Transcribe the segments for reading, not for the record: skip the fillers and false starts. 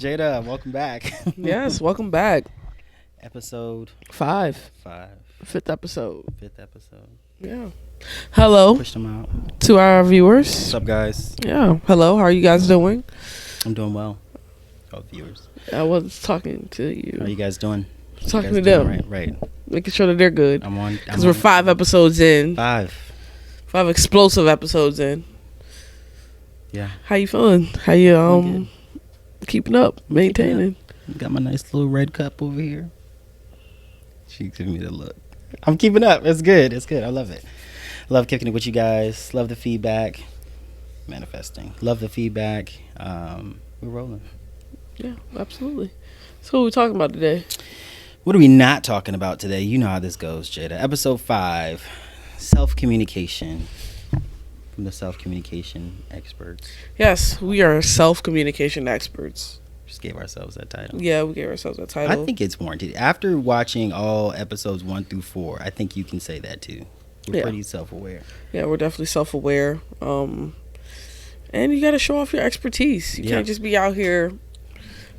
Jada, welcome back. Yes, welcome back. Episode 5. 5. Fifth episode. 5th episode. Yeah. Hello Push them out. to our viewers. What's up, guys? Yeah. Hello. How are you guys doing? I'm doing well. All viewers. I was talking to you. How are you guys doing? Talking You to guys them. doing Right. Making sure that they're good. I'm on. Because we're 5 episodes in. 5. 5 explosive episodes in. Yeah. How you feeling? How you I'm keeping up? Maintaining? Got my nice little red cup over here. She giving me the look. I'm keeping up. It's good. It's good. I love it. Love kicking it with you guys. Love the feedback. Manifesting. Love the feedback. We're rolling. Yeah, absolutely. So what are we talking about today? What are we not talking about today? You know how this goes, Jada. Episode 5, self-communication. From the self-communication experts. Yes, we are self-communication experts. Just gave ourselves that title. Yeah, we gave ourselves that title. I think it's warranted. After watching all episodes 1 through 4, I think you can say that too. We're pretty self-aware. Yeah, we're definitely self-aware. And you got to show off your expertise. You can't just be out here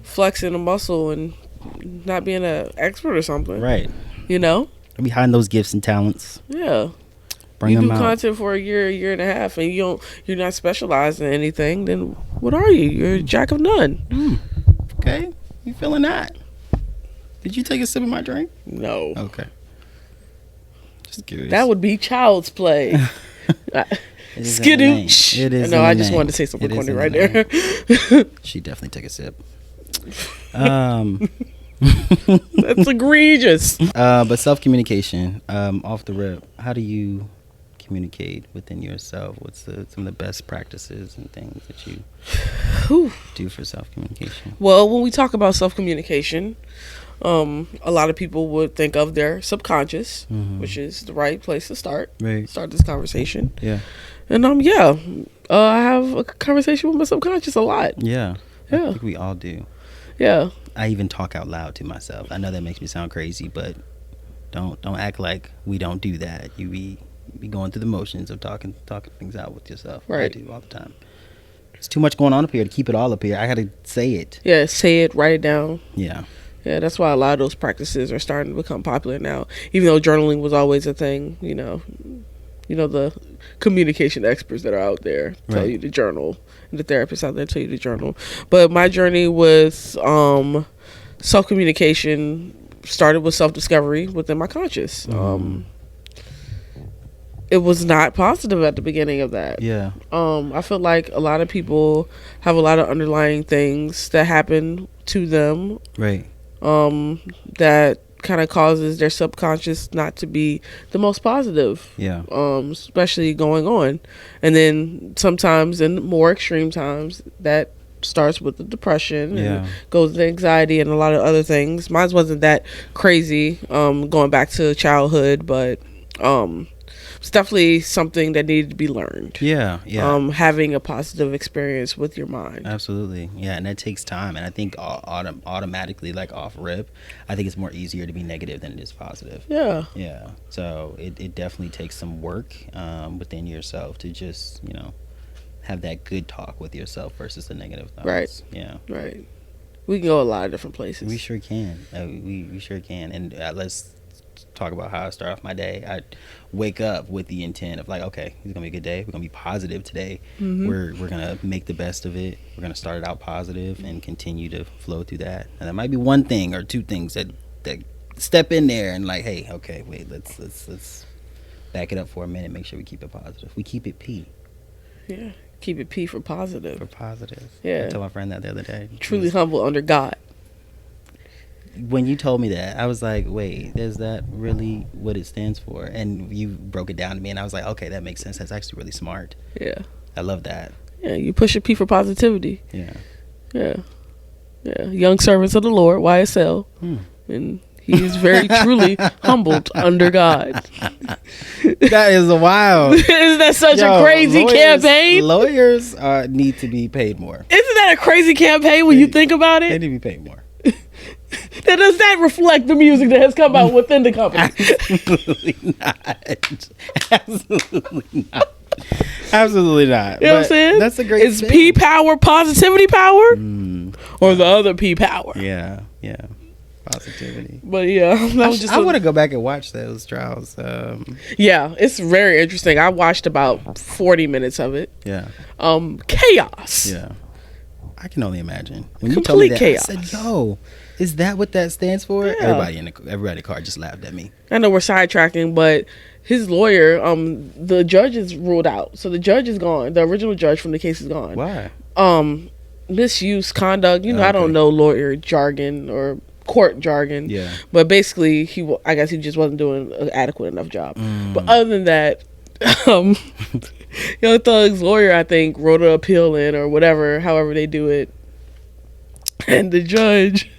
flexing a muscle and not being an expert or something. Right. You know? Behind those gifts and talents. Yeah. Bring them you do out. content for a year and a half, and you're not specialized in anything, then what are you? You're a jack of none. Okay. You feeling that? Did you take a sip of my drink? No. Okay. Just curious. That would be child's play. Skidooch. It is. No, I just wanted to say something corny right there. She definitely took a sip. That's egregious. But self-communication, off the rip, how do you communicate within yourself? What's some of the best practices and things that you do for self-communication? Well, when we talk about self-communication, a lot of people would think of their subconscious, which is the right place to start. Right. Start this conversation. Yeah. And I have a conversation with my subconscious a lot. Yeah. Yeah. I think we all do. Yeah. I even talk out loud to myself. I know that makes me sound crazy, but don't act like we don't do that. You be going through the motions of talking things out with yourself. Right. I do all the time. There's too much going on up here to keep it all up here. I got to say it. Yeah, say it, write it down. Yeah. Yeah, that's why a lot of those practices are starting to become popular now. Even though journaling was always a thing, you know the communication experts that are out there tell you to journal, and the therapists out there tell you to journal. But my journey with self-communication started with self-discovery within my conscious. It was not positive at the beginning of that. Yeah. I feel like a lot of people have a lot of underlying things that happen to them. Right. That kind of causes their subconscious not to be the most positive. Yeah. Especially going on. And then sometimes in more extreme times that starts with the depression and goes to anxiety and a lot of other things. Mine wasn't that crazy going back to childhood, but it's definitely something that needed to be learned. Yeah. Having a positive experience with your mind. Absolutely. Yeah, and that takes time. And I think automatically, like off rip, I think it's more easier to be negative than it is positive. Yeah. Yeah. So it definitely takes some work within yourself to just, have that good talk with yourself versus the negative thoughts. Right. Yeah. Right. We can go a lot of different places. We sure can. We sure can. And let's talk about how I start off my day. I wake up with the intent of like, okay, it's gonna be a good day. We're gonna be positive today. We're gonna make the best of it. We're gonna start it out positive and continue to flow through that. And there might be one thing or two things that step in there and like, hey, okay, wait, let's back it up for a minute. Make sure we keep it positive. We keep it P. Yeah. Keep it P for positive. For positive. Yeah. I told my friend that the other day. Truly humble under God. When you told me that, I was like, wait, is that really what it stands for? And you broke it down to me, and I was like, okay, that makes sense. That's actually really smart. Yeah. I love that. Yeah, you push a P for positivity. Yeah. Yeah. Yeah. Young servants of the Lord, YSL. And he is very truly humbled under God. That is wild. Isn't that such a crazy campaign? Lawyers need to be paid more. Isn't that a crazy campaign when you think about They it? need to be paid more. Does that reflect the music that has come out within the company? Absolutely not. Absolutely not. Absolutely not. You know what I'm saying? That's a great It's thing. P power, positivity power. or the other P power. Yeah. Positivity. But yeah, I want to go back and watch those trials. Yeah, it's very interesting. I watched about 40 minutes of it. Yeah. Chaos. Yeah. I can only imagine. When Complete you told me that, chaos. I said, "Yo, is that what that stands for?" Yeah. Everybody in the car just laughed at me. I know we're sidetracking, but his lawyer, the judge is ruled out. So the judge is gone. The original judge from the case is gone. Why? Misuse, conduct. You know, I don't know lawyer jargon or court jargon. Yeah. But basically, I guess he just wasn't doing an adequate enough job. But other than that, Young Thug's lawyer, I think, wrote an appeal in or whatever, however they do it. And the judge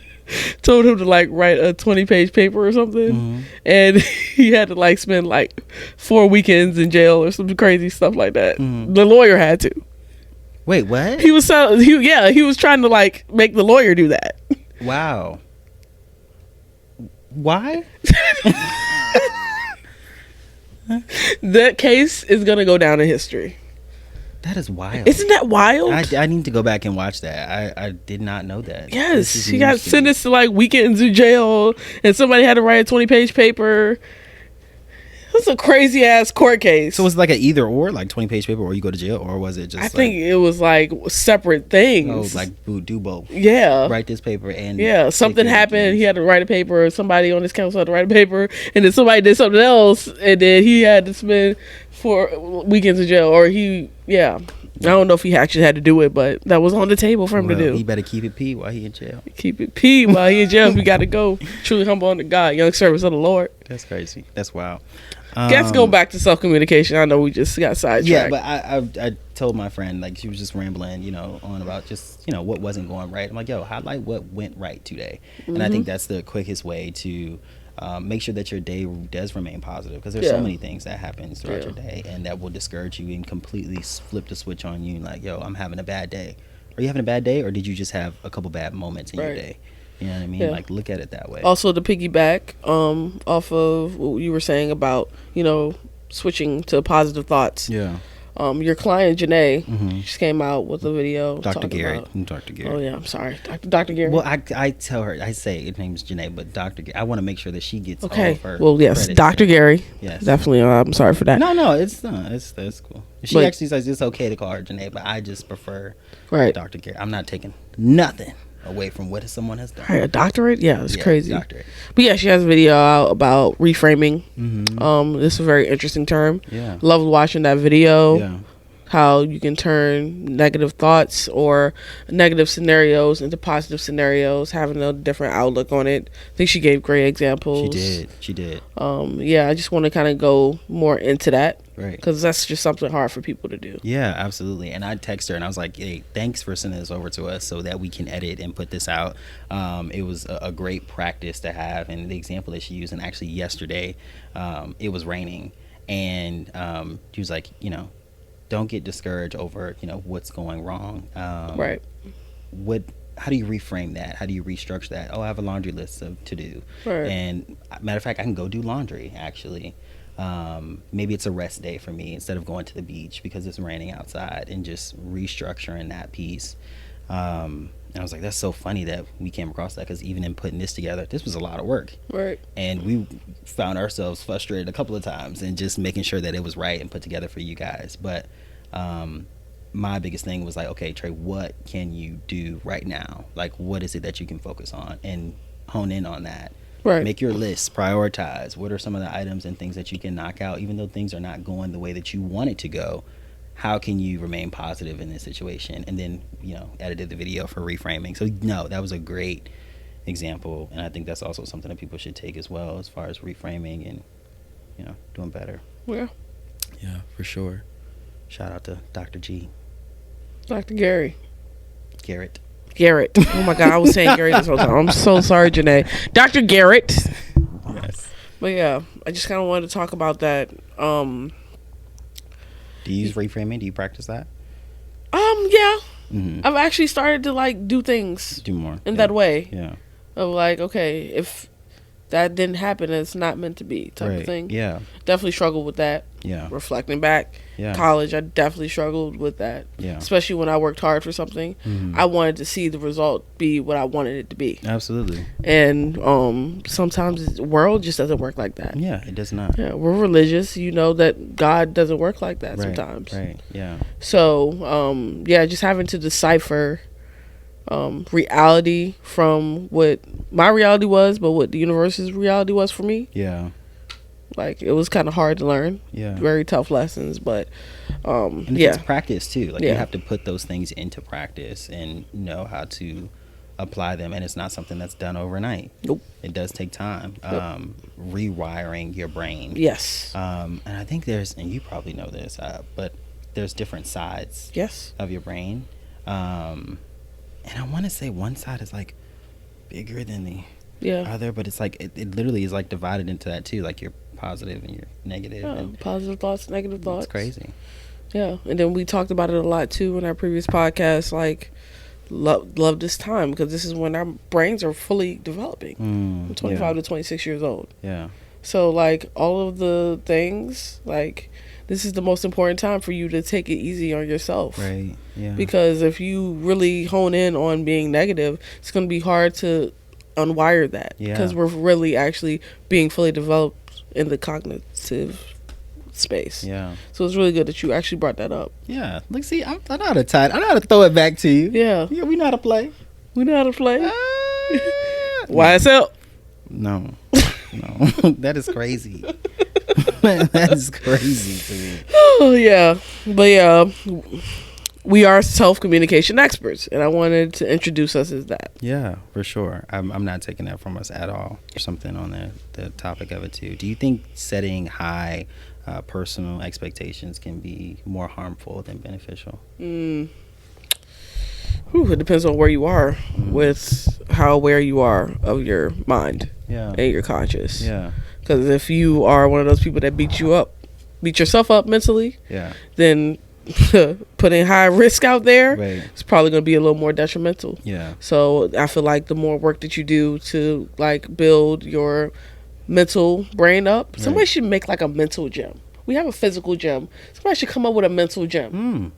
told him to like write a 20-page paper or something. And he had to like spend like 4 weekends in jail or some crazy stuff like that. The lawyer had to. Wait, what? He was trying to like make the lawyer do that. Wow. Why? That case is gonna go down in history. That is wild. Isn't that wild? I need to go back and watch that. I did not know that. Yes, he got sentenced to like weekends in jail, and somebody had to write a 20-page paper. It's a crazy ass court case. So was it like an either or, like 20-page paper, or you go to jail, or was it just? I think it was like separate things. Oh, like do both. Yeah. Write this paper and. Yeah, something happened. He had to write a paper. Somebody on his council had to write a paper, and then somebody did something else, and then he had to spend 4 weekends in jail. Or I don't know if he actually had to do it, but that was on the table for him to do. He better keep it P while he in jail. Keep it P while he in jail. We got to go. Truly humble unto God, young service of the Lord. That's crazy. That's wild. Let's go back to self-communication. I know we just got sidetracked. Yeah, but I told my friend, like, she was just rambling, on about just, what wasn't going right. I'm like, yo, highlight what went right today. And I think that's the quickest way to make sure that your day does remain positive, because there's so many things that happen throughout your day and that will discourage you and completely flip the switch on you. Like, yo, I'm having a bad day. Are you having a bad day, or did you just have a couple bad moments in your day? You know what I mean? Like, look at it that way. Also, to piggyback off of what you were saying about, switching to positive thoughts. Yeah. Your client, Janae, just came out with a video. Dr. Garrett. Dr. Garrett. Oh, yeah. I'm sorry. Dr. Garrett. Well, I tell her, I say her name's Janae, but Dr. Garrett, I want to make sure that she gets all of her. Well, yes. Dr. Gary. Yes. Definitely. I'm sorry for that. No, it's not. That's cool. She actually says it's okay to call her Janae, but I just prefer Dr. Garrett. I'm not taking nothing away from what someone has done. A doctorate? Yeah, it's crazy. Doctorate. But yeah, she has a video out about reframing. This is a very interesting term. Yeah. Loved watching that video. Yeah. How you can turn negative thoughts or negative scenarios into positive scenarios, having a different outlook on it. I think she gave great examples. She did. Yeah, I just want to kind of go more into that. Right. Because that's just something hard for people to do. Yeah, absolutely. And I text her and I was like, hey, thanks for sending this over to us so that we can edit and put this out. It was a great practice to have. And the example that she used, and actually yesterday, it was raining. And she was like, don't get discouraged over, what's going wrong. Right. How do you reframe that? How do you restructure that? Oh, I have a laundry list to do. Right. And matter of fact, I can go do laundry, actually. Maybe it's a rest day for me instead of going to the beach because it's raining outside, and just restructuring that piece. And I was like, that's so funny that we came across that, because even in putting this together, this was a lot of work. Right. And we found ourselves frustrated a couple of times and just making sure that it was right and put together for you guys. But my biggest thing was like, okay, Trey, what can you do right now? Like, what is it that you can focus on and hone in on that? Right. Make your list, prioritize. What are some of the items and things that you can knock out, even though things are not going the way that you want it to go? How can you remain positive in this situation? And then, edited the video for reframing. So, no, that was a great example. And I think that's also something that people should take as well, as far as reframing and, doing better. Yeah. Yeah, for sure. Shout out to Dr. G. Dr. Garrett. Oh my God, I was saying Gary this whole time. I'm so sorry, Janae. Dr. Garrett. Yes. But yeah, I just kind of wanted to talk about that. Do you use reframing? Do you practice that? Yeah. I've actually started to do things. Do more. In that way. Yeah. Of okay, if that didn't happen, it's not meant to be type of thing. Yeah. Definitely struggled with that. Yeah. Reflecting back, college, I definitely struggled with that. Yeah. Especially when I worked hard for something, I wanted to see the result be what I wanted it to be. Absolutely. And sometimes the world just doesn't work like that. Yeah, it does not. Yeah, we're religious. You know that God doesn't work like that sometimes. Right. Yeah. So just having to decipher reality from what my reality was, but what the universe's reality was for me. Yeah. Like, it was kind of hard to learn. Yeah. Very tough lessons, but and it's practice too. Like, you have to put those things into practice and know how to apply them, and it's not something that's done overnight. Nope. It does take time. Rewiring your brain. Yes. And I think there's, and you probably know this, but there's different sides of your brain. And I want to say one side is like bigger than the other, but it's like it literally is like divided into that too, like your positive and your negative. And positive thoughts, negative thoughts. It's crazy. Yeah, and then we talked about it a lot too in our previous podcast. Like, love this time, because this is when our brains are fully developing. I'm 25 to 26 years old. Yeah. So, like, all of the things, like, this is the most important time for you to take it easy on yourself. Right. Yeah. Because if you really hone in on being negative, it's going to be hard to unwire that. Yeah. Because we're really actually being fully developed in the cognitive space. Yeah. So it's really good that you actually brought that up. Yeah. Look, see, I know how to tie it. I know how to throw it back to you. Yeah. Yeah, we know how to play. We know how to play. YSL. No. That is crazy. That is crazy to me. Oh, yeah. But yeah, we are self-communication experts, and I wanted to introduce us as that. Yeah, for sure. I'm not taking that from us at all. There's something on the topic of it too. Do you think setting high personal expectations can be more harmful than beneficial? It depends on where you are with how aware you are of your mind and your conscious. Yeah. Because if you are one of those people that beat yourself up mentally, then putting high risk out there, it's probably going to be a little more detrimental. Yeah. So I feel like the more work that you do to, like, build your mental brain up, somebody should make like a mental gym. We have a physical gym. Somebody should come up with a mental gym.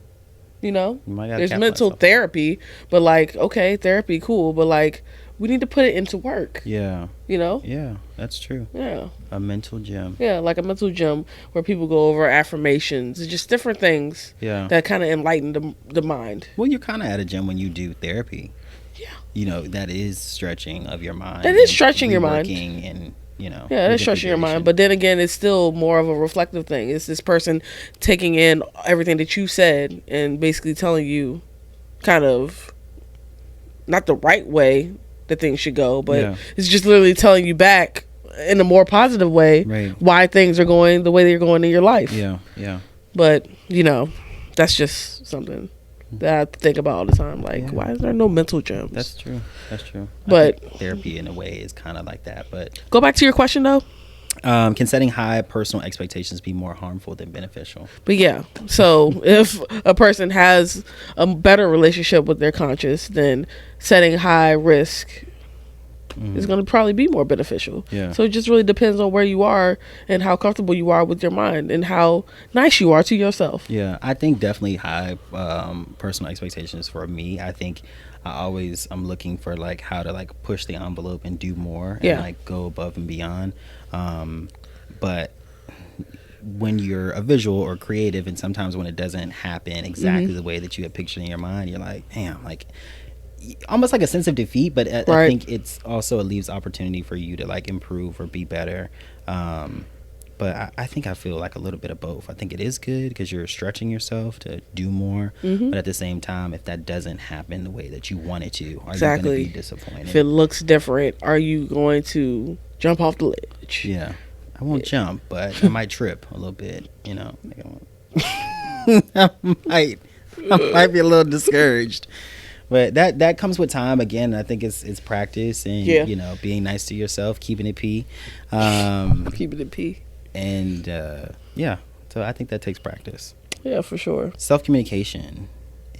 You know, there's mental therapy, but like, okay, therapy, cool, but like, we need to put it into work. Yeah. You know? Yeah, that's true. Yeah. A mental gym. Yeah, like a mental gym where people go over affirmations, just different things that kind of enlighten the mind. Well, you're kind of at a gym when you do therapy. Yeah. You know, that is stretching of your mind. That is stretching your mind. And, you know. Yeah, it's stretching your mind. But then again, it's still more of a reflective thing. It's this person taking in everything that you said and basically telling you kind of not the right way that things should go, but it's just literally telling you back in a more positive way why things are going the way they're going in your life. Yeah, yeah. But, you know, that's just something that I think about all the time. Like, why is there no mental gyms? That's true. That's true. But I think therapy in a way is kind of like that. But go back to your question though. Can setting high personal expectations be more harmful than beneficial? But yeah, so if a person has a better relationship with their conscious, then setting high risk is going to probably be more beneficial. Yeah. So it just really depends on where you are and how comfortable you are with your mind and how nice you are to yourself. Yeah, I think definitely high personal expectations for me. I think I'm looking for like how to like push the envelope and do more and like go above and beyond. But when you're a visual or creative, and sometimes when it doesn't happen exactly the way that you had pictured in your mind, you're like, damn, like almost like a sense of defeat. But I think it leaves opportunity for you to like improve or be better. But I think I feel like a little bit of both. I think it is good because you're stretching yourself to do more. But at the same time, if that doesn't happen the way that you want it to, are you going to be disappointed? If it looks different, are you going to jump off the ledge? Yeah. I won't jump, but I might trip a little bit, you know. I might be a little discouraged. But that comes with time. Again, I think it's practice and, you know, being nice to yourself, keeping it P. Keeping it P. And, so I think that takes practice. Yeah, for sure. Self-communication,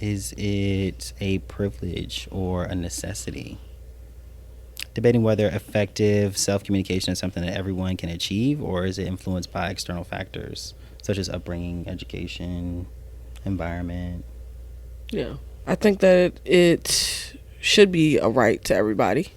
is it a privilege or a necessity? debating whether effective self-communication is something that everyone can achieve, or is it influenced by external factors such as upbringing, education, environment. Yeah, I think that it should be a right to everybody,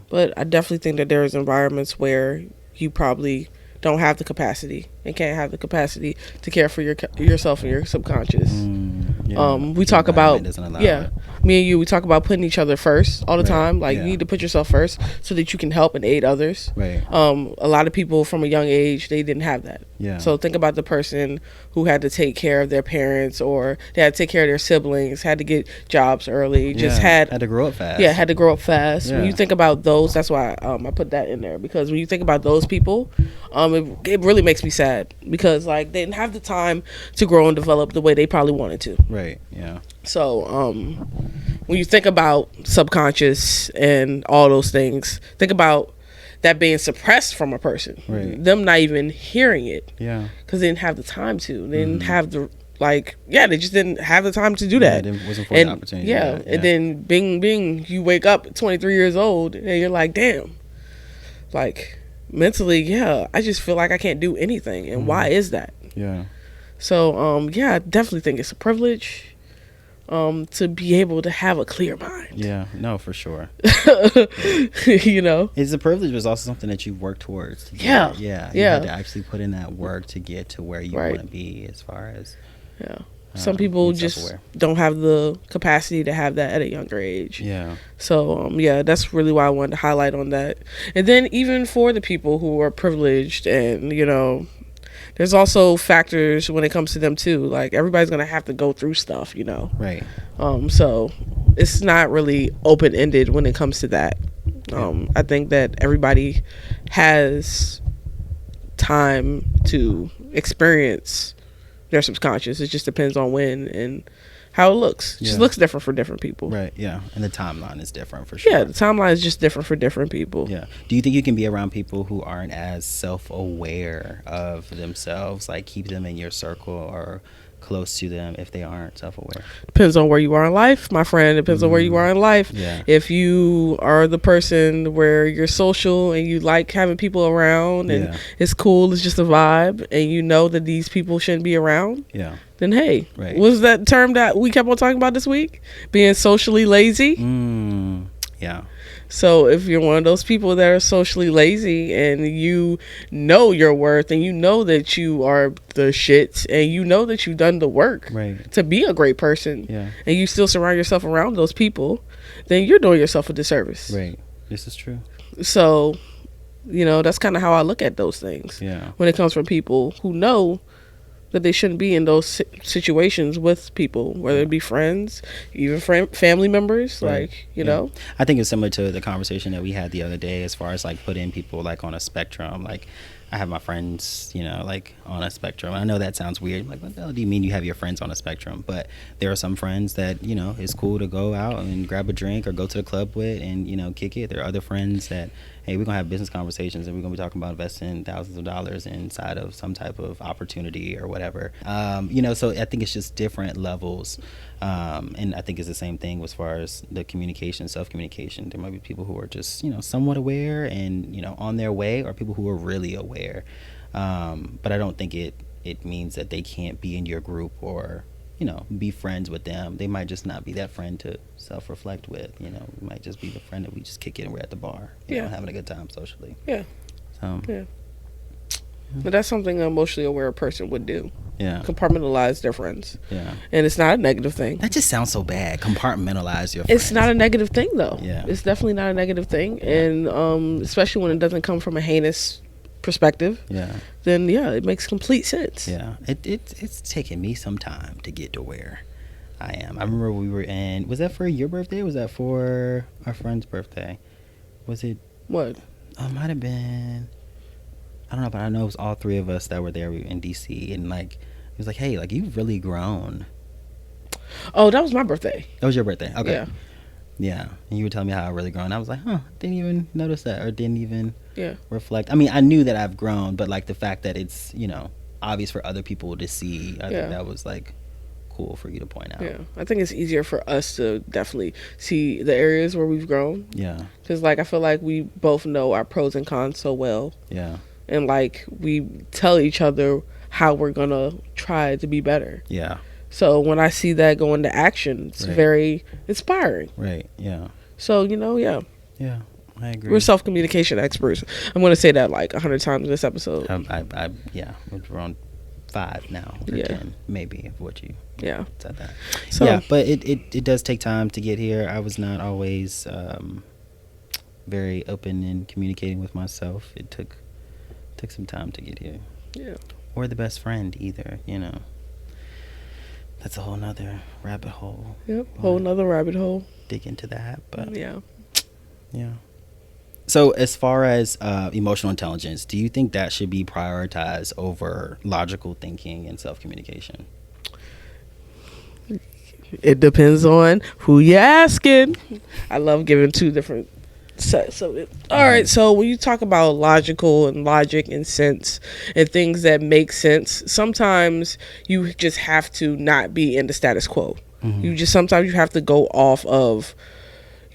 but I definitely think that there's environments where you probably don't have the capacity and can't have the capacity to care for yourself and your subconscious. We talk about me and you, we talk about putting each other first all the time. Like you need to put yourself first so that you can help and aid others. A lot of people from a young age, they didn't have that. So think about the person who had to take care of their parents, or they had to take care of their siblings, had to get jobs early, just had to grow up fast. Had to grow up fast. When you think about those, that's why I put that in there, because when you think about those people, it really makes me sad, because like they didn't have the time to grow and develop the way they probably wanted to. So when you think about subconscious and all those things, think about that being suppressed from a person, them not even hearing it, because they didn't have the time to. They didn't have the they just didn't have the time to do that. It wasn't for the opportunity. And then bing, you wake up at 23 years old and you're like, damn, like mentally, I just feel like I can't do anything, and why is that? So I definitely think it's a privilege to be able to have a clear mind. No, for sure. You know, it's a privilege, but it's also something that you've worked towards. You had to actually put in that work to get to where you want to be, as far as some people just don't have the capacity to have that at a younger age. So that's really why I wanted to highlight on that. And then even for the people who are privileged, and you know, there's also factors when it comes to them too. Like everybody's gonna have to go through stuff, you know. So it's not really open-ended when it comes to that. I think that everybody has time to experience their subconscious. It just depends on when and how it looks. It just looks different for different people. And the timeline is different for sure. The timeline is just different for different people. Do you think you can be around people who aren't as self-aware of themselves, like keep them in your circle or close to them if they aren't self-aware? Depends on where you are in life, my friend. Depends on where you are in life. If you are the person where you're social and you like having people around and it's cool, it's just a vibe, and you know that these people shouldn't be around, then hey, what's that term that we kept on talking about this week? Being socially lazy. So if you're one of those people that are socially lazy, and you know your worth, and you know that you are the shit, and you know that you've done the work to be a great person, and you still surround yourself around those people, then you're doing yourself a disservice. This is true. So, you know, that's kind of how I look at those things. When it comes from people who know that they shouldn't be in those situations with people, whether it be friends, even family members, like, you know. I think it's similar to the conversation that we had the other day, as far as like putting people like on a spectrum. Like I have my friends, you know, like on a spectrum. I know that sounds weird. Like, what the hell do you mean you have your friends on a spectrum? But there are some friends that, you know, it's cool to go out and grab a drink or go to the club with and, you know, kick it. There are other friends that, hey, we're going to have business conversations and we're going to be talking about investing thousands of dollars inside of some type of opportunity or whatever. You know, so I think it's just different levels. And I think it's the same thing as far as the communication, self-communication. There might be people who are just, you know, somewhat aware and, you know, on their way, or people who are really aware. But I don't think it means that they can't be in your group or, you know, be friends with them. They might just not be that friend to self-reflect with. You know, we might just be the friend that we just kick it and we're at the bar, you know, having a good time socially. But that's something an emotionally aware person would do. Compartmentalize their friends. And it's not a negative thing. That just sounds so bad. Compartmentalize your friends. It's not a negative thing, though. It's definitely not a negative thing. And especially when it doesn't come from a heinous perspective, then it makes complete sense. It's taken me some time to get to where I am. I remember we were in, was that for your birthday, or was that for our friend's birthday? Was it what? It might have been, I don't know, but I know it was all three of us that were there. We were in DC, and like it was like, hey, like you've really grown. Oh, that was my birthday. That was your birthday. Okay. Yeah, and you were telling me how I really grown. I was like, didn't even notice that, or didn't even reflect. I mean, I knew that I've grown, but like the fact that it's, you know, obvious for other people to see, I think that was like cool for you to point out. Yeah, I think it's easier for us to definitely see the areas where we've grown. Yeah. Because, like, I feel like we both know our pros and cons so well. Yeah. And, like, we tell each other how we're going to try to be better. Yeah. So when I see that go into action, it's very inspiring. Right. Yeah. So, you know, yeah. Yeah. I agree. We're self-communication experts. I'm going to say that like 100 times in this episode. Yeah. We're on 5 now, or 10 maybe, of what you said that. So, yeah, but it does take time to get here. I was not always very open in communicating with myself. It took some time to get here. Yeah. Or the best friend either, you know. That's a whole nother rabbit hole. Yep, whole nother rabbit hole. Dig into that, but yeah. So as far as emotional intelligence, do you think that should be prioritized over logical thinking and self-communication? It depends on who you're asking. I love giving 2 different sets of it. All right, so when you talk about logical and logic and sense and things that make sense, sometimes you just have to not be in the status quo. Sometimes you have to go off of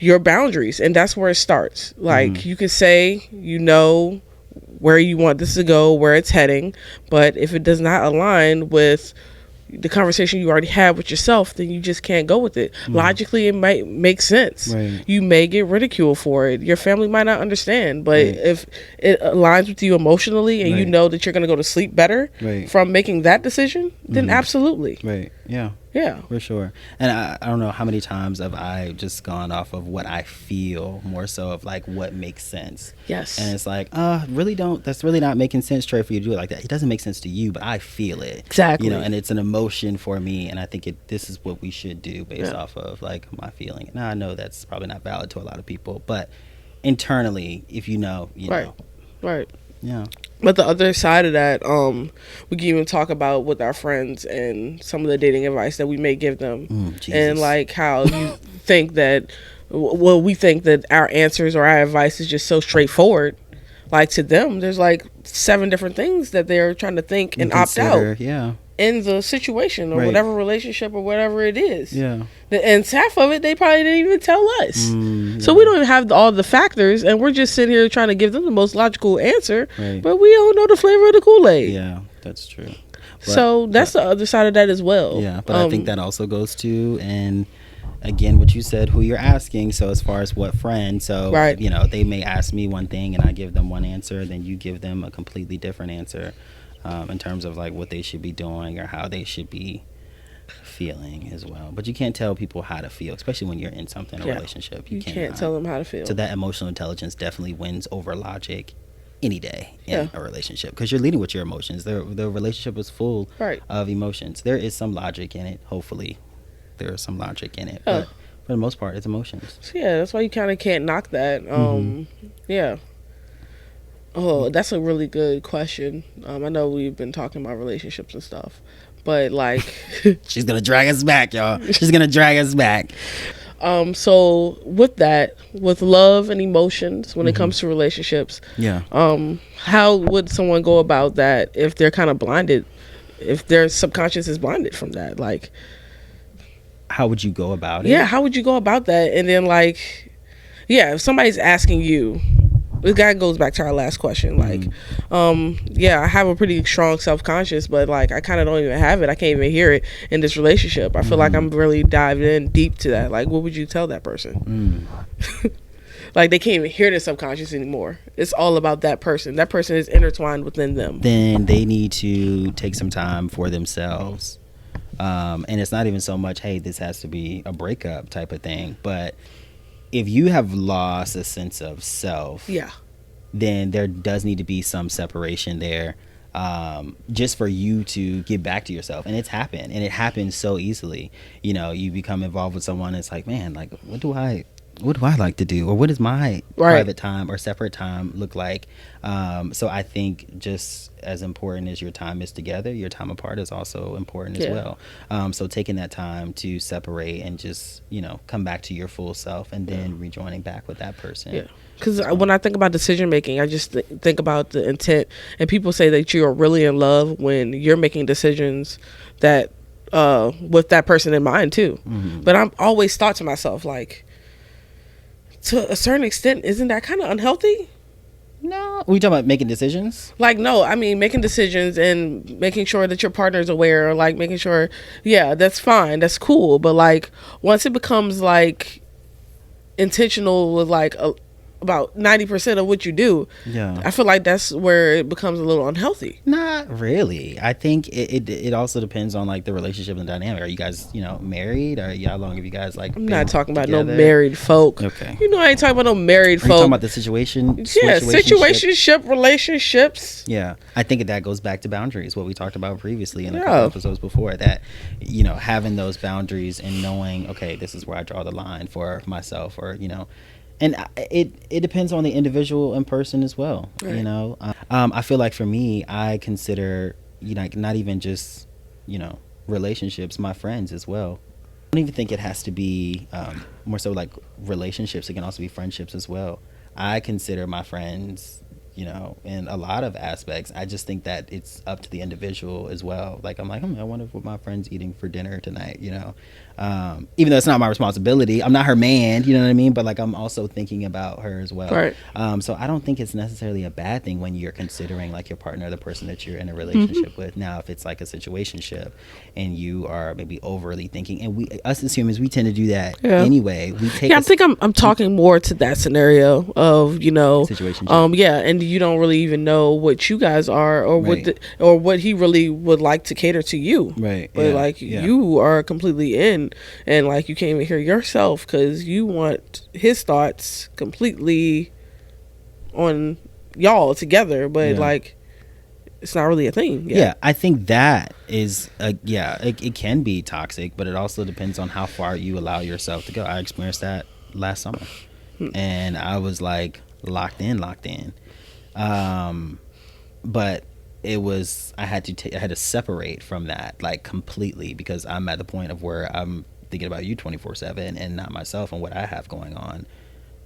your boundaries, and that's where it starts. Like, you could say, you know, where you want this to go, where it's heading, but if it does not align with the conversation you already had with yourself, then you just can't go with it. Logically, it might make sense. Right. You may get ridiculed for it. Your family might not understand, but if it aligns with you emotionally and you know that you're going to go to sleep better from making that decision, then absolutely. Right. Yeah. Yeah. For sure. And I don't know how many times have I just gone off of what I feel more so of like what makes sense. Yes. And it's like, that's really not making sense, Trey, for you to do it like that. It doesn't make sense to you, but I feel it. Exactly. You know, and it's an emotion for me, and I think this is what we should do based off of like my feeling. Now I know that's probably not valid to a lot of people, but internally, if you know, you know. Right. Yeah. But the other side of that, we can even talk about with our friends and some of the dating advice that we may give them, and like how you think that, we think that our answers or our advice is just so straightforward. Like, to them, there's like 7 different things that they're trying to think and opt out. Yeah. In the situation or whatever relationship or whatever it is. Yeah. And half of it, they probably didn't even tell us. So we don't even have all the factors, and we're just sitting here trying to give them the most logical answer, but we don't know the flavor of the Kool-Aid. Yeah, that's true. So that's the other side of that as well. Yeah, but I think that also goes to, and again, what you said, who you're asking. So as far as what friend, so you know, they may ask me one thing and I give them one answer, then you give them a completely different answer. In terms of like what they should be doing or how they should be feeling as well. But you can't tell people how to feel, especially when you're in something, a relationship. You can't tell them how to feel. So that emotional intelligence definitely wins over logic any day in a relationship, because you're leading with your emotions. The relationship is full of emotions. There is some logic in it. Hopefully there is some logic in it. But for the most part, it's emotions. So yeah, that's why you kind of can't knock that. Yeah. Oh, that's a really good question. I know we've been talking about relationships and stuff, but like she's gonna drag us back, y'all. She's gonna drag us back. So with that, with love and emotions, when it comes to relationships, how would someone go about that if they're kind of blinded, if their subconscious is blinded from that? Like, how would you go about it? Yeah, how would you go about that? And then like, if somebody's asking you, this guy goes back to our last question. Like, I have a pretty strong self-conscious, but like I kind of don't even have it. I can't even hear it in this relationship. I feel like I'm really dived in deep to that. Like, what would you tell that person? Like, they can't even hear their subconscious anymore. It's all about that person. That person is intertwined within them. Then they need to take some time for themselves. And it's not even so much, hey, this has to be a breakup type of thing, but if you have lost a sense of self, then there does need to be some separation there, just for you to get back to yourself. And it's happened, and it happens so easily. You know, you become involved with someone, it's like, man, like, what do I like to do, or what does my private time or separate time look like? So I think just as important as your time is together, your time apart is also important as well. So taking that time to separate and just, you know, come back to your full self, and then rejoining back with that person. Because when I think about decision making, I just think about the intent. And people say that you are really in love when you're making decisions that with that person in mind too. Mm-hmm. But I'm always thought to myself, like, to a certain extent, isn't that kind of unhealthy? No, we talking about making decisions. Like, no, I mean, making decisions and making sure that your partner's aware, or like making sure, yeah, that's fine, that's cool. But like, once it becomes like intentional with like about 90% of what you do, Yeah, I feel like that's where it becomes a little unhealthy. not really. I think it also depends on like the relationship and the dynamic. Are you guys married? Or how long have you guys like? I'm been not talking about no together? married folk. Okay. You know, I ain't talking about no married Are you talking folk. about the situation? Yeah, situationship, relationships. Yeah, I think that goes back to boundaries, what we talked about previously in a Yeah. couple episodes before. That having those boundaries and knowing, okay, this is where I draw the line for myself, or and it depends on the individual and person as well. Right. I feel like for me, I consider not even just relationships, my friends as well. I don't even think it has to be more so like relationships. It can also be friendships as well. I consider my friends, in a lot of aspects. I just think that it's up to the individual as well. Like, I'm like, I wonder what my friend's eating for dinner tonight, even though it's not my responsibility. I'm not her man, you know what I mean? But like, I'm also thinking about her as well. Right. So I don't think it's necessarily a bad thing when you're considering like your partner, the person that you're in a relationship with. Now, if it's like a situationship and you are maybe overly thinking, and us as humans, we tend to do that anyway. We take I think I'm talking more to that scenario of situationship. And you don't really even know what you guys are, or what he really would like to cater to you. Right. But you are completely in, and like you can't even hear yourself because you want his thoughts completely on y'all together. But like, it's not really a thing. Yeah, I think that is it can be toxic, but it also depends on how far you allow yourself to go. I experienced that last summer, and I was like locked in. But it was I had to separate from that like completely, because I'm at the point of where I'm thinking about you 24/7 and not myself and what I have going on.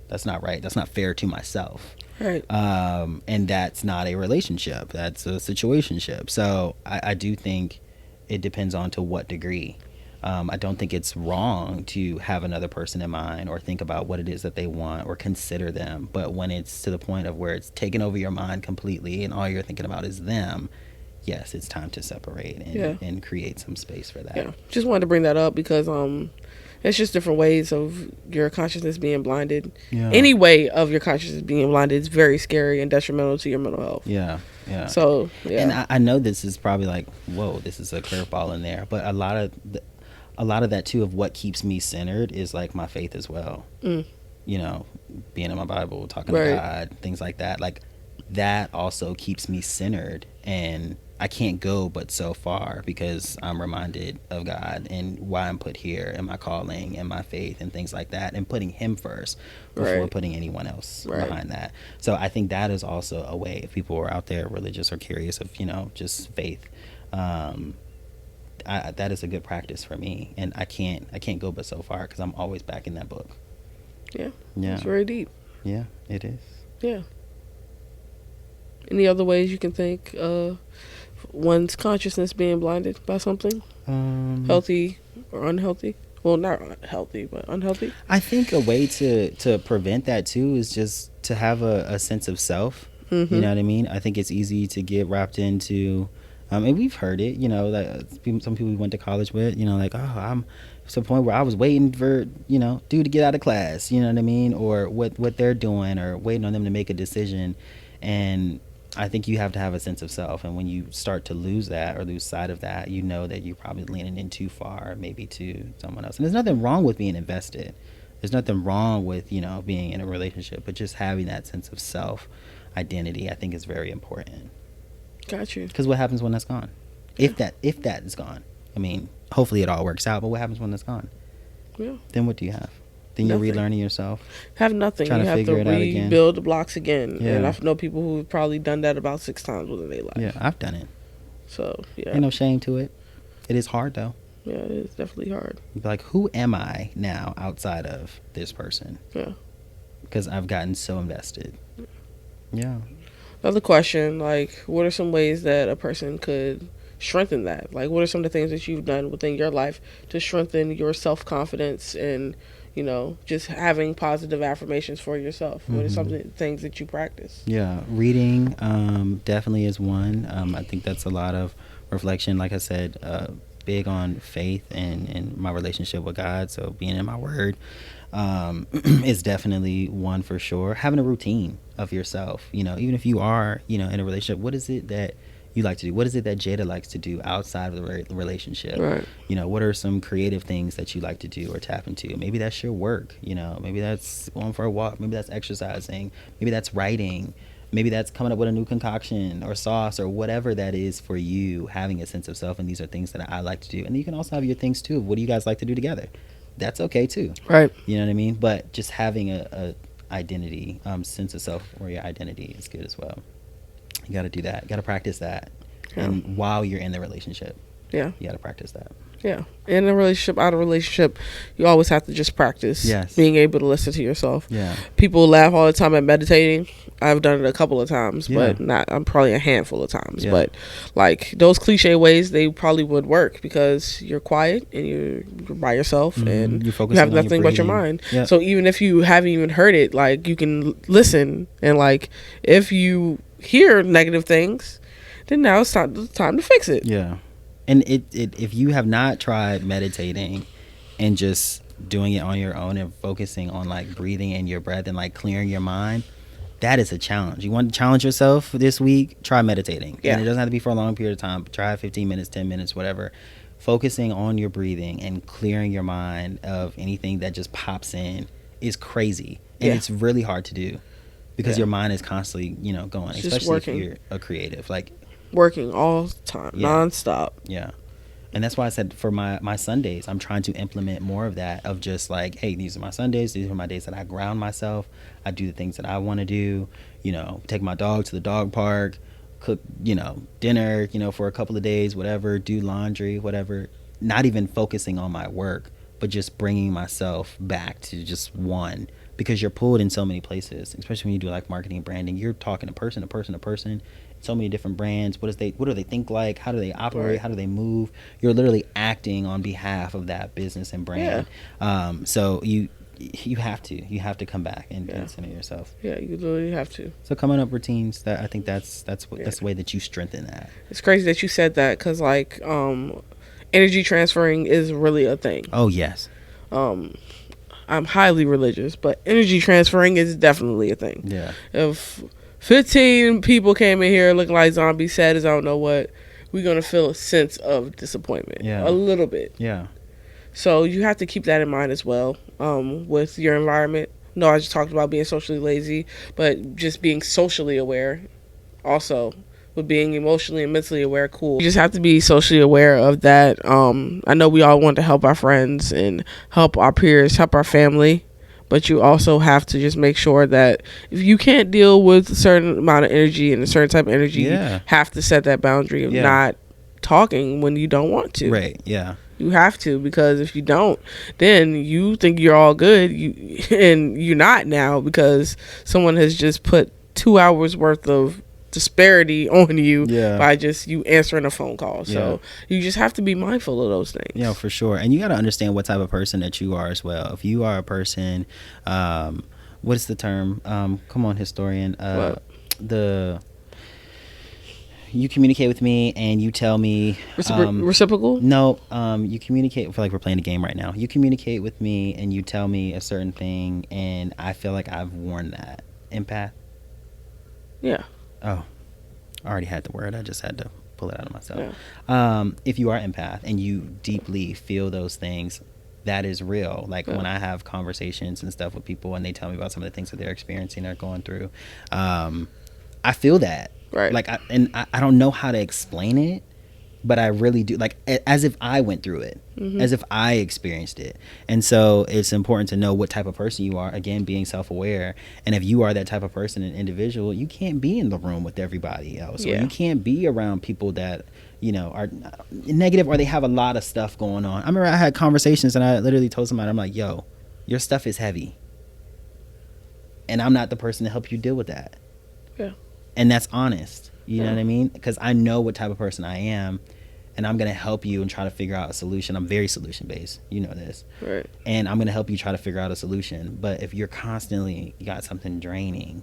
That's not right. That's not fair to myself. Right. And that's not a relationship. That's a situationship. So I do think it depends on to what degree. I don't think it's wrong to have another person in mind or think about what it is that they want or consider them. But when it's to the point of where it's taken over your mind completely and all you're thinking about is them, yes, it's time to separate and create some space for that. Yeah. Just wanted to bring that up because it's just different ways of your consciousness being blinded. Yeah. Any way of your consciousness being blinded is very scary and detrimental to your mental health. Yeah. So, yeah. And I know this is probably like, whoa, this is a curveball in there. But a lot of that too of what keeps me centered is like my faith as well. Being in my Bible, talking to God, things like that. Like that also keeps me centered, and I can't go but so far because I'm reminded of God and why I'm put here and my calling and my faith and things like that, and putting him first before putting anyone else behind that. So I think that is also a way, if people are out there religious or curious of, just faith, that is a good practice for me, and I can't go but so far because I'm always back in that book. Yeah, it's very deep. Yeah, it is. Yeah. Any other ways you can think one's consciousness being blinded by something, healthy or unhealthy? Well, not healthy, but unhealthy. I think a way to prevent that too is just to have a sense of self. You know what I mean? I think it's easy to get wrapped into. And we've heard it, that some people we went to college with, like, oh, I'm to the point where I was waiting for, dude to get out of class, you know what I mean? Or what they're doing, or waiting on them to make a decision. And I think you have to have a sense of self. And when you start to lose that or lose sight of that, that you're probably leaning in too far, maybe to someone else. And there's nothing wrong with being invested. There's nothing wrong with, being in a relationship, but just having that sense of self identity, I think is very important. Got you. Because what happens when that's gone? If that is gone, I mean, hopefully it all works out. But what happens when that's gone? Yeah. Then what do you have? Then you're relearning yourself. Have nothing. You have to rebuild the blocks again. Yeah. And I know people who've probably done that about 6 times within their life. Yeah, I've done it. So yeah, ain't no shame to it. It is hard though. Yeah, it is definitely hard. You'd be like, who am I now outside of this person? Yeah. Because I've gotten so invested. Yeah. Another question, like, what are some ways that a person could strengthen that? Like, what are some of the things that you've done within your life to strengthen your self-confidence and, you know, just having positive affirmations for yourself? What are some of the things that you practice? Yeah, reading definitely is one. I think that's a lot of reflection. Like I said, big on faith and my relationship with God. So being in my word is definitely one for sure. Having a routine of yourself, you know, even if you are, you know, in a relationship, what is it that you like to do? What is it that Jada likes to do outside of the relationship? Right. You know, what are some creative things that you like to do or tap into? Maybe that's your work, you know, maybe that's going for a walk, maybe that's exercising, maybe that's writing, maybe that's coming up with a new concoction or sauce or whatever that is for you, having a sense of self. And these are things that I like to do. And you can also have your things too. What do you guys like to do together? That's okay too. Right. You know what I mean? But just having a identity, sense of self or your identity is good as well. You got to do that. You got to practice that. Yeah. And while you're in the relationship, Yeah. you got to practice that. Yeah. In a relationship, out of relationship, you always have to just practice being able to listen to yourself. Yeah. People laugh all the time at meditating. I've done it a couple of times, but I'm probably a handful of times. But like those cliche ways, they probably would work because you're quiet and you're by yourself and you have nothing but your mind. Yep. So even if you haven't even heard it, like you can listen, and like if you hear negative things, then now it's time to fix it. Yeah. And if you have not tried meditating and just doing it on your own and focusing on like breathing in your breath and like clearing your mind, that is a challenge. You want to challenge yourself this week? Try meditating. Yeah. And it doesn't have to be for a long period of time. Try 15 minutes, 10 minutes, whatever. Focusing on your breathing and clearing your mind of anything that just pops in is crazy. And it's really hard to do because your mind is constantly, you know, going, it's especially if you're a creative. Like, working all the time, nonstop. Yeah. And that's why I said for my Sundays, I'm trying to implement more of that, of just like, hey, these are my Sundays. These are my days that I ground myself. I do the things that I want to do, you know, take my dog to the dog park, cook, you know, dinner, you know, for a couple of days, whatever, do laundry, whatever. Not even focusing on my work, but just bringing myself back to just one, because you're pulled in so many places, especially when you do like marketing and branding. You're talking to person, so many different brands. What do they think like? How do they operate? Right. How do they move? You're literally acting on behalf of that business and brand. Yeah. So you have to come back and center yourself. Yeah, you literally have to. So coming up routines, that I think that's the way that you strengthen that. It's crazy that you said that, because like energy transferring is really a thing. Oh yes. I'm highly religious, but energy transferring is definitely a thing. Yeah. If 15 people came in here looking like zombies, sad as I don't know what, we're going to feel a sense of disappointment. Yeah. A little bit. Yeah. So you have to keep that in mind as well with your environment. No, I just talked about being socially lazy, but just being socially aware also. With being emotionally and mentally aware, cool. You just have to be socially aware of that. I know we all want to help our friends and help our peers, help our family, but you also have to just make sure that if you can't deal with a certain amount of energy and a certain type of energy, you have to set that boundary of not talking when you don't want to. Right, yeah. You have to, because if you don't, then you think you're all good, and you're not now, because someone has just put 2 hours worth of disparity on you by just you answering a phone call. So you just have to be mindful of those things. Yeah, for sure. And you got to understand what type of person that you are as well. If you are a person, what's the term? Come on, historian. You communicate with me and you tell me reciprocal? No, you communicate. I feel like we're playing a game right now. You communicate with me and you tell me a certain thing, and I feel like I've worn that. Empath? Yeah. Oh, I already had the word. I just had to pull it out of myself. Yeah. If you are empath and you deeply feel those things, that is real. Like when I have conversations and stuff with people and they tell me about some of the things that they're experiencing or going through, I feel that. Right. Like, I don't know how to explain it, but I really do. Like, as if I went through it, as if I experienced it. And so it's important to know what type of person you are. Again, being self-aware. And if you are that type of person, an individual, you can't be in the room with everybody else. Or you can't be around people that, you know, are negative, or they have a lot of stuff going on. I remember I had conversations and I literally told somebody, I'm like, yo, your stuff is heavy. And I'm not the person to help you deal with that. Yeah. And that's honest. You know what I mean? Because I know what type of person I am. and I'm going to help you and try to figure out a solution. I'm very solution based. You know this. Right. And I'm going to help you try to figure out a solution. But if you're constantly, you got something draining,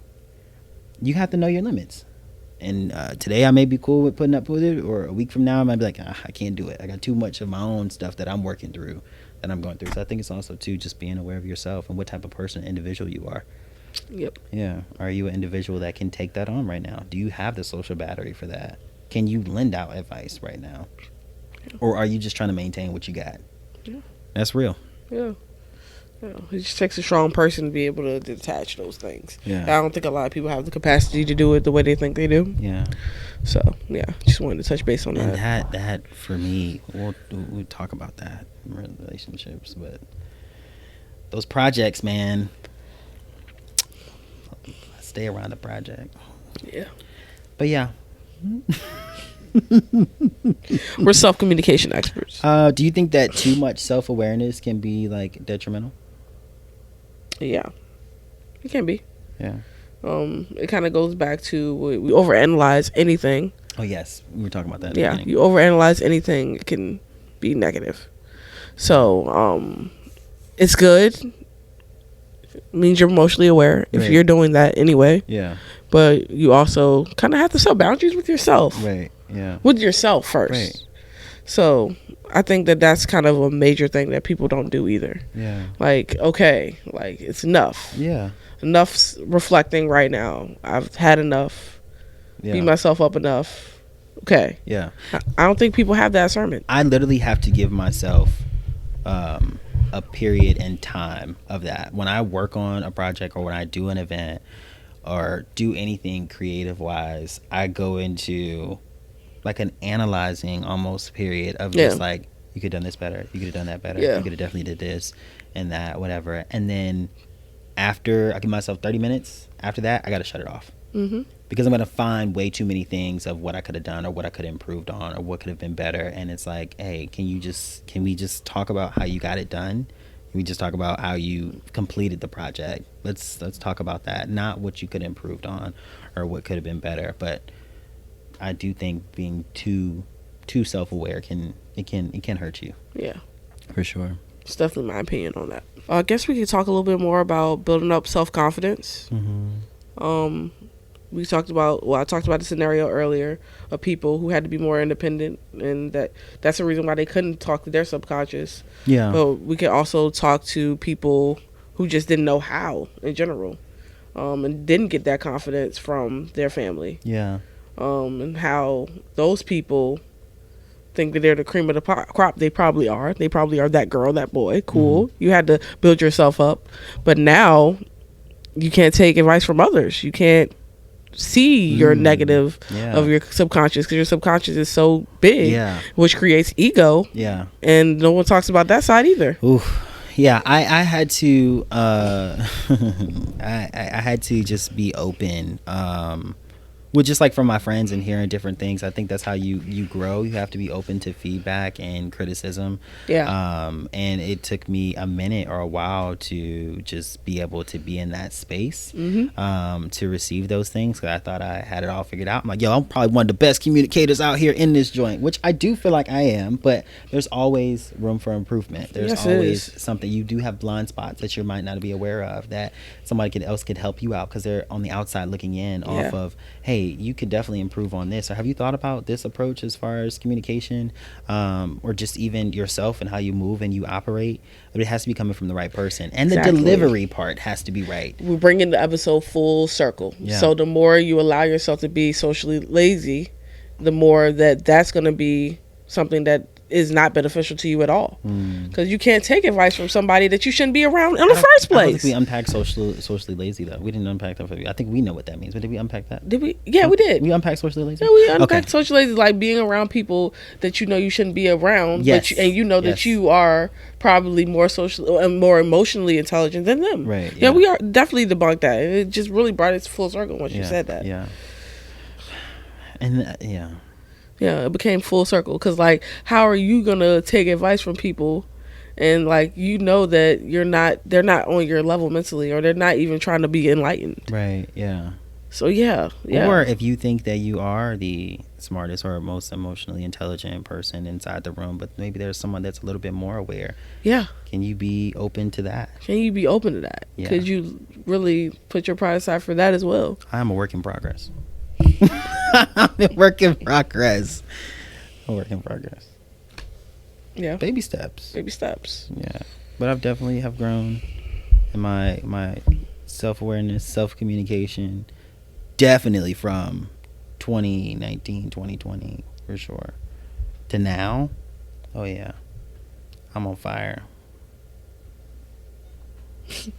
you have to know your limits. And today I may be cool with putting up with it, or a week from now I might be like, I can't do it. I got too much of my own stuff that I'm working through, that I'm going through. So I think it's also too just being aware of yourself and what type of person, individual you are. Yep. Yeah. Are you an individual that can take that on right now? Do you have the social battery for that? Can you lend out advice right now? Yeah. Or are you just trying to maintain what you got? Yeah. That's real. Yeah. Yeah. It just takes a strong person to be able to detach those things. Yeah. I don't think a lot of people have the capacity to do it the way they think they do. Yeah. So, yeah, just wanted to touch base on that. And that for me, we'll talk about that in relationships, but those projects, man, stay around the project. Yeah. But yeah. We're self-communication experts. Do you think that too much self-awareness can be like detrimental? Yeah, it can be. Yeah. It kind of goes back to we overanalyze anything. Oh yes, we were talking about that. Yeah, you overanalyze anything, it can be negative. So it's good. It means you're emotionally aware if right. you're doing that anyway. Yeah. But you also kind of have to set boundaries with yourself. Right. Yeah. With yourself first. Right. So I think that's kind of a major thing that people don't do either. Yeah. Like, okay, like it's enough. Yeah. Enough's reflecting right now. I've had enough. Yeah. Beat myself up enough. Okay. Yeah. I don't think people have that discernment. I literally have to give myself a period in time of that. When I work on a project or when I do an event or do anything creative wise, I go into like an analyzing almost period of just like, you could have done this better, you could have done that better, you could have definitely did this and that, whatever. And then after I give myself 30 minutes, after that I gotta shut it off. Because I'm gonna find way too many things of what I could have done or what I could have improved on or what could have been better. And it's like, hey, can we just talk about how you got it done? Can we just talk about how you completed the project? Let's talk about that, not what you could have improved on or what could have been better. But I do think being too self-aware can hurt you. Yeah, for sure. It's definitely my opinion on that. I guess we could talk a little bit more about building up self-confidence. I talked about the scenario earlier of people who had to be more independent, and that's the reason why they couldn't talk to their subconscious. Yeah. But we could also talk to people who just didn't know how in general, and didn't get that confidence from their family. Yeah. And how those people think that they're the cream of the crop. They probably are. They probably are that girl, that boy. Cool. You had to build yourself up. But now you can't take advice from others. You can't see your negative of your subconscious because your subconscious is so big, which creates ego. Yeah. And no one talks about that side either. Oof. Yeah, I had to I had to just be open with just like from my friends and hearing different things. I think that's how you grow. You have to be open to feedback and criticism. Yeah. And it took me a minute or a while to just be able to be in that space to receive those things, because I thought I had it all figured out. I'm like, yo, I'm probably one of the best communicators out here in this joint, which I do feel like I am, but there's always room for improvement. There's always something. You do have blind spots that you might not be aware of that somebody else could help you out, because they're on the outside looking in off of, hey, you could definitely improve on this, or have you thought about this approach as far as communication, or just even yourself and how you move and you operate. But it has to be coming from the right person, and the delivery part has to be right. We're bringing the episode full circle. So the more you allow yourself to be socially lazy, the more that's going to be something that is not beneficial to you at all, because you can't take advice from somebody that you shouldn't be around in the first place. I don't think we unpacked socially lazy though. We didn't unpack that. I think we know what that means, but did we unpack that? Did we? Yeah, we did. We unpacked socially lazy. Yeah, we unpacked socially lazy, like being around people that you know you shouldn't be around. Yes. And you know that you are probably more social and more emotionally intelligent than them. Right. Yeah, we are definitely debunked that. It just really brought it full circle once you said that. Yeah. And Yeah, it became full circle, because like, how are you gonna take advice from people and like, you know that they're not on your level mentally, or they're not even trying to be enlightened. Right. Yeah. So yeah. Or if you think that you are the smartest or most emotionally intelligent person inside the room, but maybe there's someone that's a little bit more aware. Yeah. Can you be open to that? Can you be open to that? Yeah. Could you really put your pride aside for that as well? I'm a work in progress. I'm a work in progress. A work in progress. Yeah. Baby steps. Baby steps. Yeah. But I've definitely have grown in my self-awareness, self-communication, definitely from 2019, 2020 for sure to now. Oh yeah, I'm on fire.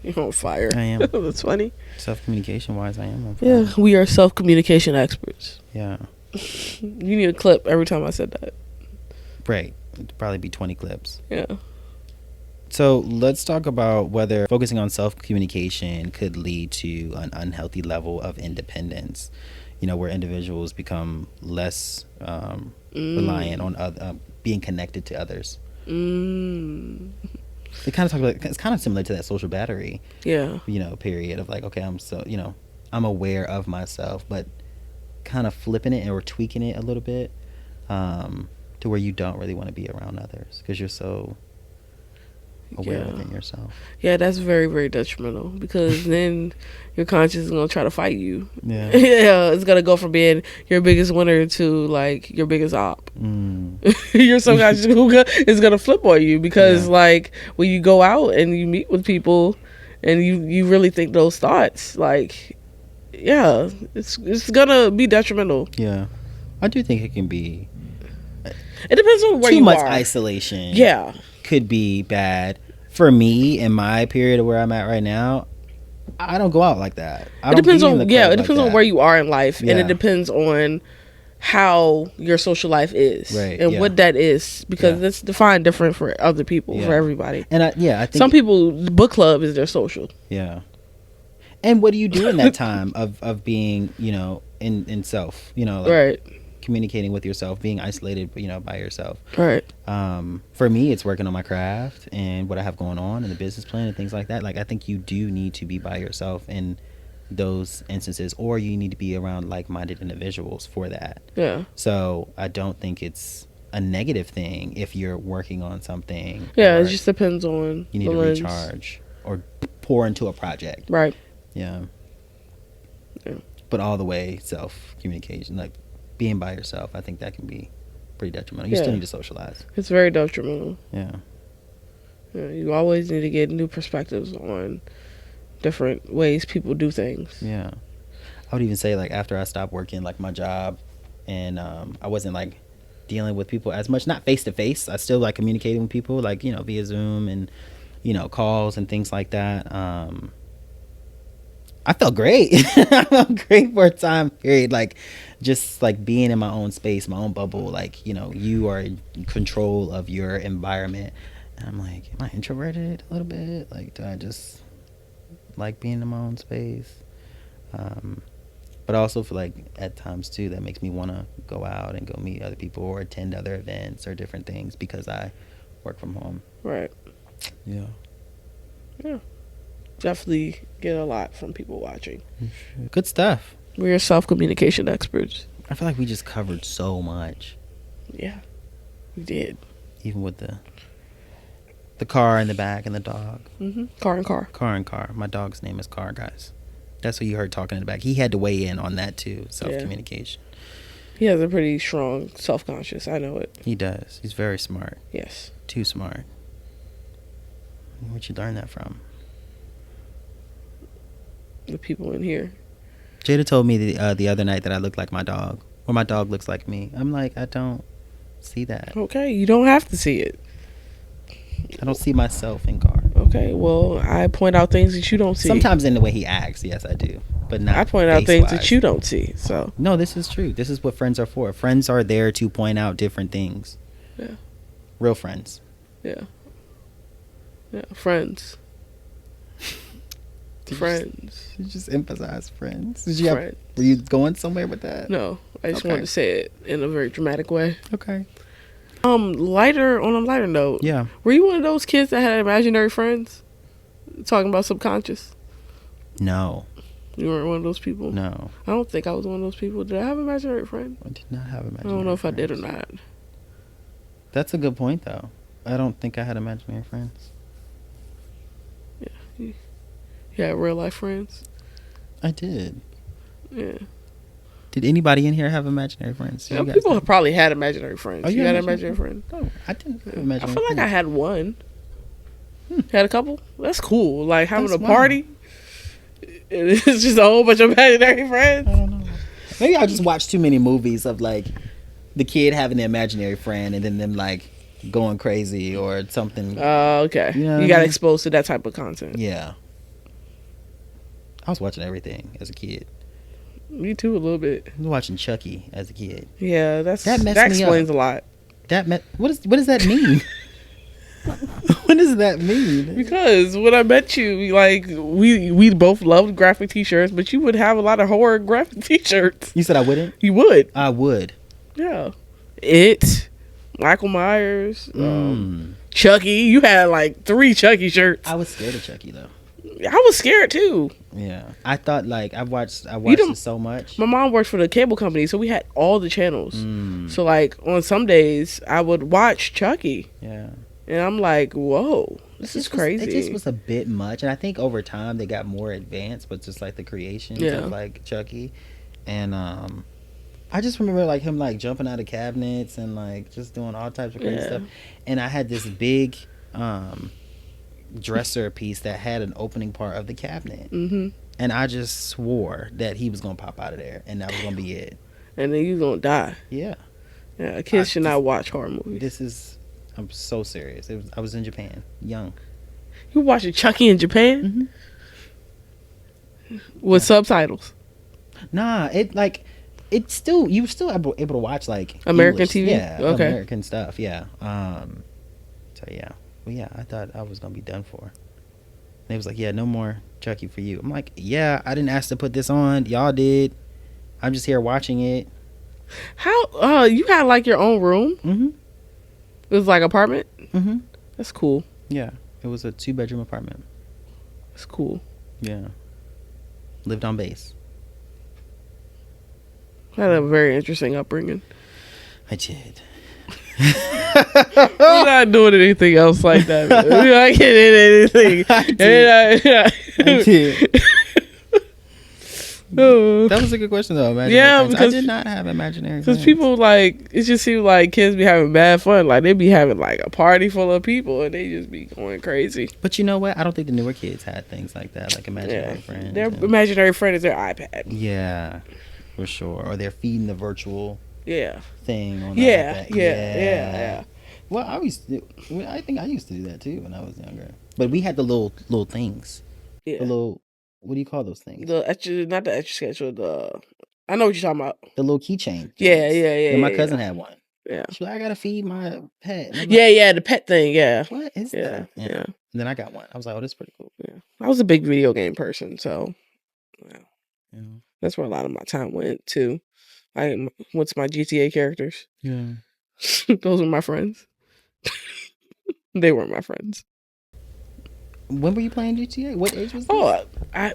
You're on fire. I am. That's funny. Self-communication wise, I am on fire. Yeah, we are self-communication experts. Yeah. You need a clip every time I said that. Right. It'd probably be 20 clips. Yeah. So let's talk about whether focusing on self-communication could lead to an unhealthy level of independence, where individuals become less reliant on being connected to others. It kind of talk about, it's kind of similar to that social battery, period of like, okay, I'm aware of myself, but kind of flipping it or tweaking it a little bit to where you don't really want to be around others because you're so aware of it yourself. Yeah, that's very, very detrimental because then your conscience is going to try to fight you. Yeah. Yeah, it's going to go from being your biggest winner to like your biggest op. Your subconscious is going to flip on you because like when you go out and you meet with people and you really think those thoughts, like, yeah, it's going to be detrimental. Yeah. I do think it can be. It depends on where you are. Too much isolation. Yeah. Could be bad. For me, in my period of where I'm at right now, I don't go out like that. It depends on on where you are in life, and it depends on how your social life is, and what that is, because it's defined different for other people, for everybody. And I think some people, book club is their social. Yeah. And what do you do in that time of being, in self, right. Communicating with yourself, being isolated, by yourself. Right. For me, it's working on my craft and what I have going on and the business plan and things like that. Like, I think you do need to be by yourself in those instances, or you need to be around like-minded individuals for that. Yeah. So I don't think it's a negative thing if you're working on something. Yeah, it just depends on you need to recharge or pour into a project. Right. Yeah. But all the way self-communication, like being by yourself, I think that can be pretty detrimental. You still need to socialize. It's very detrimental. Yeah. You always need to get new perspectives on different ways people do things. Yeah. I would even say, like, after I stopped working, like, my job, and I wasn't, like, dealing with people as much, not face-to-face. I still, like, communicating with people, like, via Zoom and, calls and things like that. I felt great. I felt great for a time period. Like, just like being in my own space, my own bubble. Like, you are in control of your environment. And I'm like, am I introverted a little bit? Like, do I just like being in my own space? But I also feel like at times too, that makes me want to go out and go meet other people or attend other events or different things because I work from home. Right. Yeah. Yeah. Definitely get a lot from people watching. Good stuff. We're self-communication experts. I feel like we just covered so much. Yeah, we did. Even with the car in the back and the dog. Car and car. Car and car. My dog's name is Car, guys. That's what you heard talking in the back. He had to weigh in on that too. Self-communication. He has a pretty strong self-conscious. I know it. He does. He's very smart. Yes. Too smart. Where'd you learn that from? The people in here. Jada told me the other night that I look like my dog, or my dog looks like me. I'm like, I don't see that. Okay, you don't have to see it. I don't see myself in Car. Okay, well, I point out things that you don't see. Sometimes in the way he acts, yes, I do, but not. I point out things that you don't see. So no, this is true. This is what friends are for. Friends are there to point out different things. Yeah. Real friends. Yeah. Yeah, friends. Friends. You just emphasize friends. Friends. Were you going somewhere with that? No, I just wanted to say it in a very dramatic way. Okay. On a lighter note. Yeah. Were you one of those kids that had imaginary friends? Talking about subconscious. No. You weren't one of those people? No. I don't think I was one of those people. Did I have imaginary friends? I did not have imaginary friends. I don't know if I did or not. That's a good point, though. I don't think I had imaginary friends. Yeah. You had real life friends? I did. Yeah. Did anybody in here have imaginary friends? Yeah, people have probably had imaginary friends. Oh, you had imaginary friends? No, I didn't have imaginary friends. I feel like I had one. Had a couple? That's cool. Like having That's a party. It's just a whole bunch of imaginary friends. I don't know. Maybe I just watched too many movies of like the kid having the imaginary friend and then them like going crazy or something. Oh, okay. You know you got exposed to that type of content. Yeah. I was watching everything as a kid. Me too, a little bit. I was watching Chucky as a kid. Yeah, that messed me explains up. a lot. What does that mean? What does that mean? Because when I met you, like we both loved graphic t-shirts, but you would have a lot of horror graphic t-shirts. You said I wouldn't? You would. I would. Yeah. It, Michael Myers, Chucky. You had like 3 Chucky shirts. I was scared of Chucky though. I was scared too. Yeah, I thought like I watched it so much. My mom worked for the cable company, so we had all the channels. So like on some days, I would watch Chucky. Yeah. And I'm like, whoa, this is crazy. It just was a bit much. And I think over time they got more advanced, but just like the creations of like Chucky. And I just remember like him like jumping out of cabinets and like just doing all types of crazy stuff. And I had this big dresser piece that had an opening part of the cabinet. And I just swore that he was going to pop out of there and that was going to be it. And then you're going to die. Yeah. Yeah, kids should not watch horror movies. I'm so serious. I was in Japan, young. You watching Chucky in Japan? With subtitles? Nah, you were still able to watch like American English, TV? Yeah, okay. American stuff, yeah. So yeah. Well, yeah, I thought I was going to be done for. And they was like, yeah, no more Chucky for you. I'm like, yeah, I didn't ask to put this on. Y'all did. I'm just here watching it. How, you had like your own room? It was like apartment? That's cool. Yeah. It was a 2-bedroom apartment. That's cool. Yeah. Lived on base. I had a very interesting upbringing. I did. We're not doing anything else like that. We're not getting anything. I did. That was a good question though. Because I did not have imaginary friends. Because people like, it just seems like kids be having bad fun. Like they be having like a party full of people and they just be going crazy. But you know what? I don't think the newer kids had things like that, like imaginary friends. Their imaginary friend is their iPad. Yeah, for sure. Or they're feeding the virtual thing on the iPad. Yeah. Well, I think I used to do that too when I was younger. But we had the little things. Yeah. The little. What do you call those things? Not the etch sketch, I know what you're talking about. The little keychain. Yeah. And my cousin had one. Yeah. She's like, I gotta feed my pet. The pet thing. Yeah. What is that? Yeah. And then I got one. I was like, oh, this is pretty cool. Yeah. I was a big video game person, so yeah. That's where a lot of my time went too. I went to my GTA characters. Yeah. Those were my friends. They weren't my friends. When were you playing GTA? What age was that? Oh, I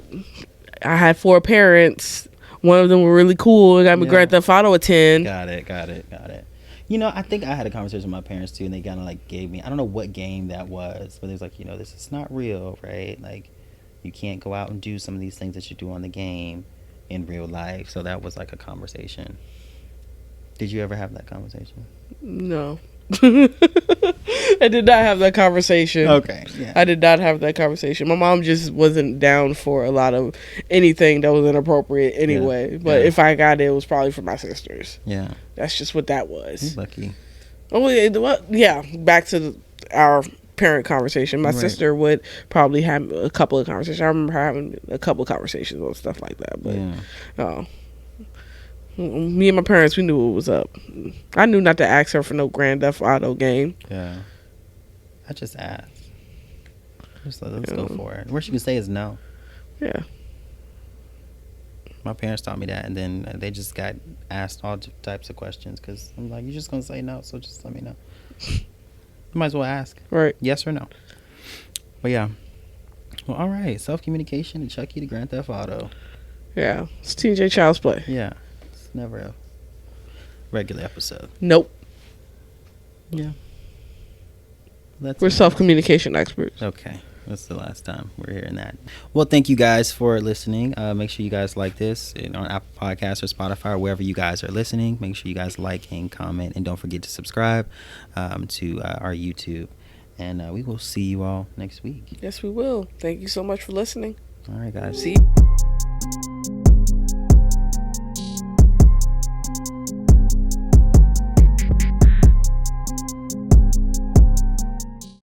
had 4 parents. One of them were really cool. It got me Grand Theft Auto a 10. Got it. You know, I think I had a conversation with my parents too, and they kind of like gave me, I don't know what game that was, but it was like, you know, this is not real, right? Like, you can't go out and do some of these things that you do on the game in real life. So that was like a conversation. Did you ever have that conversation? No. I did not have that conversation. Okay. Yeah. I did not have that conversation. My mom just wasn't down for a lot of anything that was inappropriate anyway. Yeah. But if I got it, it was probably for my sisters. Yeah. That's just what that was. You're lucky. Oh, yeah. Back to our parent conversation. My sister would probably have a couple of conversations. I remember having a couple of conversations on stuff like that. But me and my parents, we knew what was up. I knew not to ask her for no Grand Theft Auto game. Yeah. I just asked. Just let's go for it. Worst you can say is no. Yeah. My parents taught me that, and then they just got asked all types of questions because I'm like, you're just going to say no, so just let me know. You might as well ask. Right. Yes or no. But yeah. Well, all right. Self-communication and Chucky to Grand Theft Auto. Yeah, it's TJ Child's Play. Yeah, it's never a regular episode. Nope. Yeah. We're self-communication experts. Okay. That's the last time we're hearing that. Well, thank you guys for listening. Make sure you guys like this on Apple Podcasts or Spotify or wherever you guys are listening. Make sure you guys like and comment, and don't forget to subscribe to our YouTube. And we will see you all next week. Yes, we will. Thank you so much for listening. All right, guys. See you.